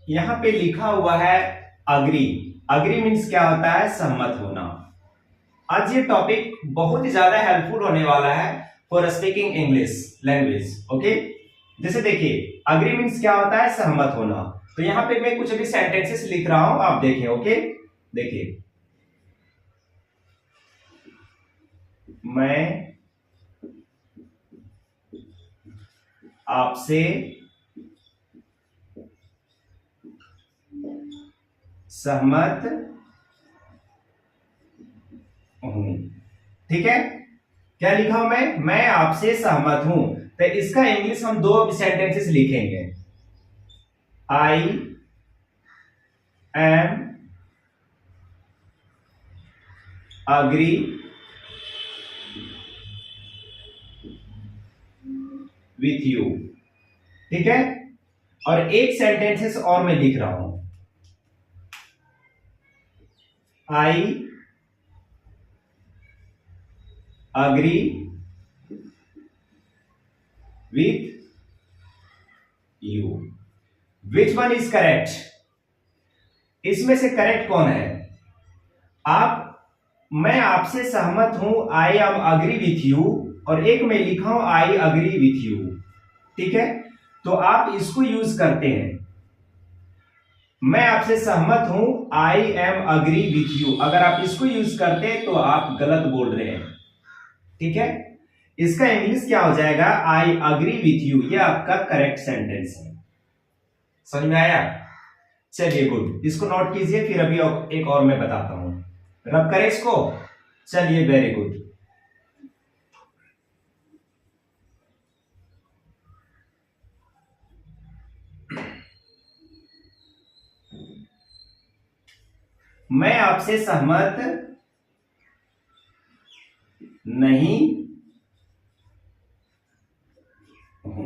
यहां पे लिखा हुआ है अग्री। अग्री मीन्स क्या होता है? सहमत होना। आज ये टॉपिक बहुत ही ज्यादा हेल्पफुल होने वाला है for speaking English language. Okay, जैसे देखिए अग्री मीन्स क्या होता है? सहमत होना। तो यहां पे मैं कुछ अभी सेंटेंसेस लिख रहा हूं, आप देखें। ओके, देखिए, मैं आपसे सहमत हूं। ठीक है, क्या लिखा हूं मैं आपसे सहमत हूं। तो इसका इंग्लिश हम दो सेंटेंसेस लिखेंगे। I am agree with you. ठीक है, और एक सेंटेंसेस और मैं लिख रहा हूं। I agree with you. Which one is correct? इसमें से करेक्ट कौन है? आप, मैं आपसे सहमत हूं, I M agree with you, और एक मैं लिखा हूं आई अग्री विथ यू। ठीक है, तो आप इसको यूज करते हैं। मैं आपसे सहमत हूं, I M agree with you. अगर आप इसको यूज करते हैं तो आप गलत बोल रहे हैं। ठीक है, इसका इंग्लिश क्या हो जाएगा? I agree with you. ये आपका करेक्ट सेंटेंस है। समझ में आया? चलिए गुड, इसको नोट कीजिए, फिर अभी एक और मैं बताता हूं। रब करें इसको। चलिए, वेरी गुड। मैं आपसे सहमत नहीं हूं।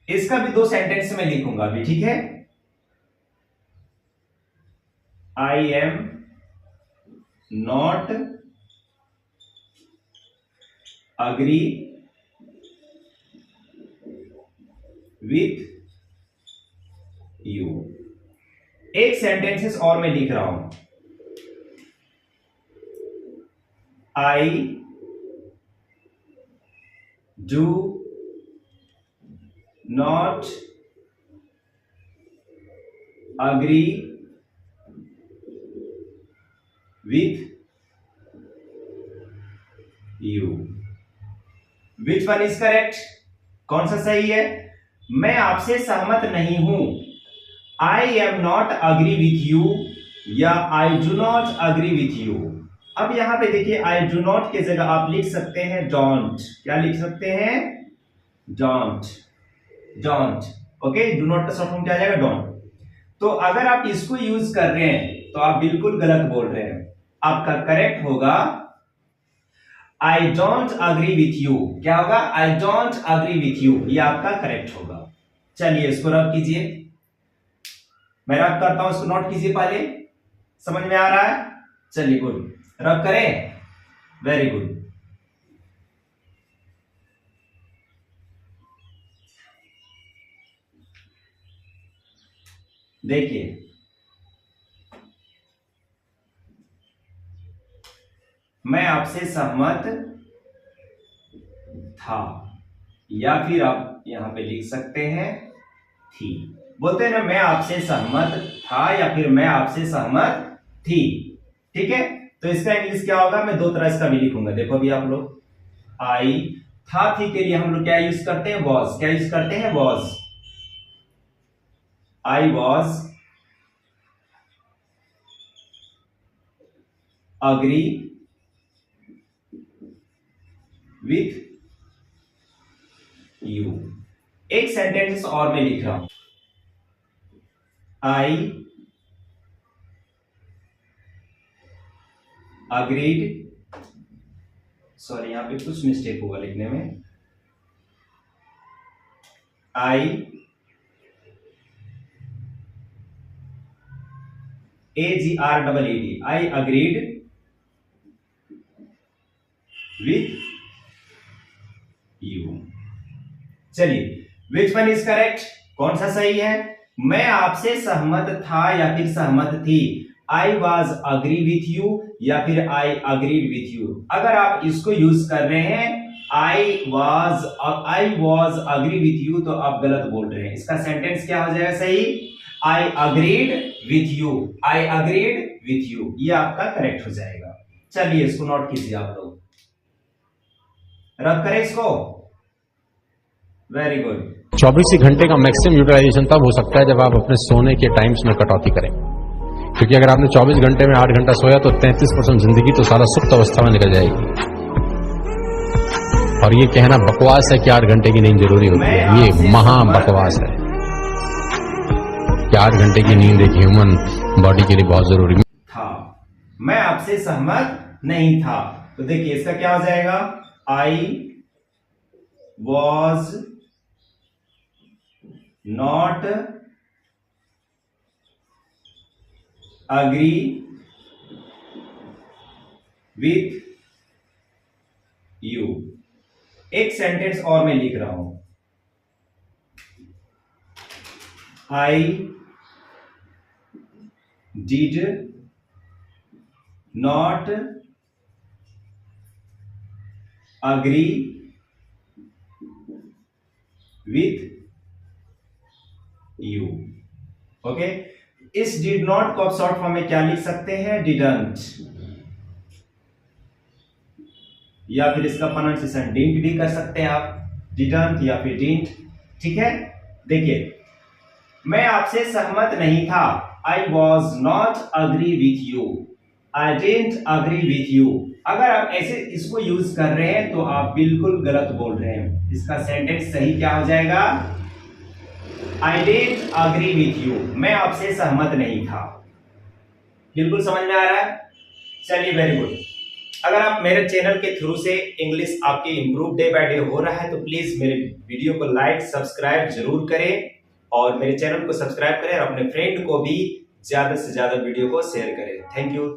इसका भी दो सेंटेंस में लिखूंगा अभी। ठीक है, I am not agree with you. एक सेंटेंसेस और मैं लिख रहा हूं। I do not agree with you. Which one is correct? कौन सा सही है? मैं आपसे सहमत नहीं हूं, I am not agree with you, या I do not agree with you. अब यहां पे देखिए, आई डू नॉट की जगह आप लिख सकते हैं डोंट। क्या लिख सकते हैं? Don't. Don't. Okay, do not का शॉर्ट फॉर्म क्या आ जाएगा? डोंट। तो अगर आप इसको यूज कर रहे हैं तो आप बिल्कुल गलत बोल रहे हैं। आपका करेक्ट होगा I don't agree with you. क्या होगा? I don't agree with you. ये आपका करेक्ट होगा। चलिए, इसको रब कीजिए। मैं रब करता हूं, इसको नोट कीजिए पहले। समझ में आ रहा है? चलिए गुड, रब करें। Very good. देखिए, मैं आपसे सहमत था, या फिर आप यहां पे लिख सकते हैं थी। बोलते हैं ना, मैं आपसे सहमत था या फिर मैं आपसे सहमत थी। ठीक है, तो इसका इंग्लिश क्या होगा? मैं दो तरह इसका भी लिखूंगा। देखो अभी आप लोग, आई था थी के लिए हम लोग क्या यूज करते हैं? वॉज। क्या यूज करते हैं? Was. I was agree with you. एक सेंटेंस और मैं लिख रहा हूं। आई अग्रीड, सॉरी यहां पे कुछ मिस्टेक हुआ लिखने में। आई AGREED, I agreed with you. चलिए, विच वन इज करेक्ट? कौन सा सही है? मैं आपसे सहमत था या फिर सहमत थी। I was agree with you या फिर आई अग्रीड विथ यू। अगर आप इसको यूज कर रहे हैं I was agree with you तो आप गलत बोल रहे हैं। इसका सेंटेंस क्या हो जाएगा सही? आई agreed with you, I agreed with you, ये आपका करेक्ट हो जाएगा। चलिए इसको नोट कीजिए आप लोग, रब करें इसको। Very good. 24 घंटे का मैक्सिमम यूटिलाइजेशन तब हो सकता है जब आप अपने सोने के टाइम्स में कटौती करें, क्योंकि अगर आपने 24 घंटे में 8 घंटा सोया तो 33% जिंदगी तो सारा सुप्त अवस्था में निकल जाएगी। और ये कहना बकवास है कि 8 घंटे की नींद जरूरी होती है, ये महा बकवास है कि 8 घंटे की नींद एक ह्यूमन बॉडी के लिए बहुत जरूरी था। मैं आपसे सहमत नहीं था, तो देखिए इसका क्या हो जाएगा? I was not agree with you. एक सेंटेंस और मैं लिख रहा हूं, I did not agree with you. Okay, इस डिड नॉट को आप शॉर्ट फॉर्म में क्या लिख सकते हैं? डिडंट, या फिर इसका प्रोनाउंसिएशन डिंट भी कर सकते हैं आप, डिडंट या फिर डिंट। ठीक है, देखिए मैं आपसे सहमत नहीं था। I was not agree with you, I didn't agree with you. अगर आप ऐसे इसको यूज कर रहे हैं तो आप बिल्कुल गलत बोल रहे हैं। इसका सेंटेंस सही क्या हो जाएगा? I didn't agree with you, मैं आपसे सहमत नहीं था। बिल्कुल समझ में आ रहा है? चलिए वेरी गुड। अगर आप मेरे चैनल के थ्रू से इंग्लिश आपकी इंप्रूव डे बाय डे हो रहा है तो प्लीज मेरे वीडियो को लाइक सब्सक्राइब जरूर करें और मेरे चैनल को सब्सक्राइब करें और अपने फ्रेंड को भी ज्यादा से ज्यादा वीडियो को शेयर करें। Thank you.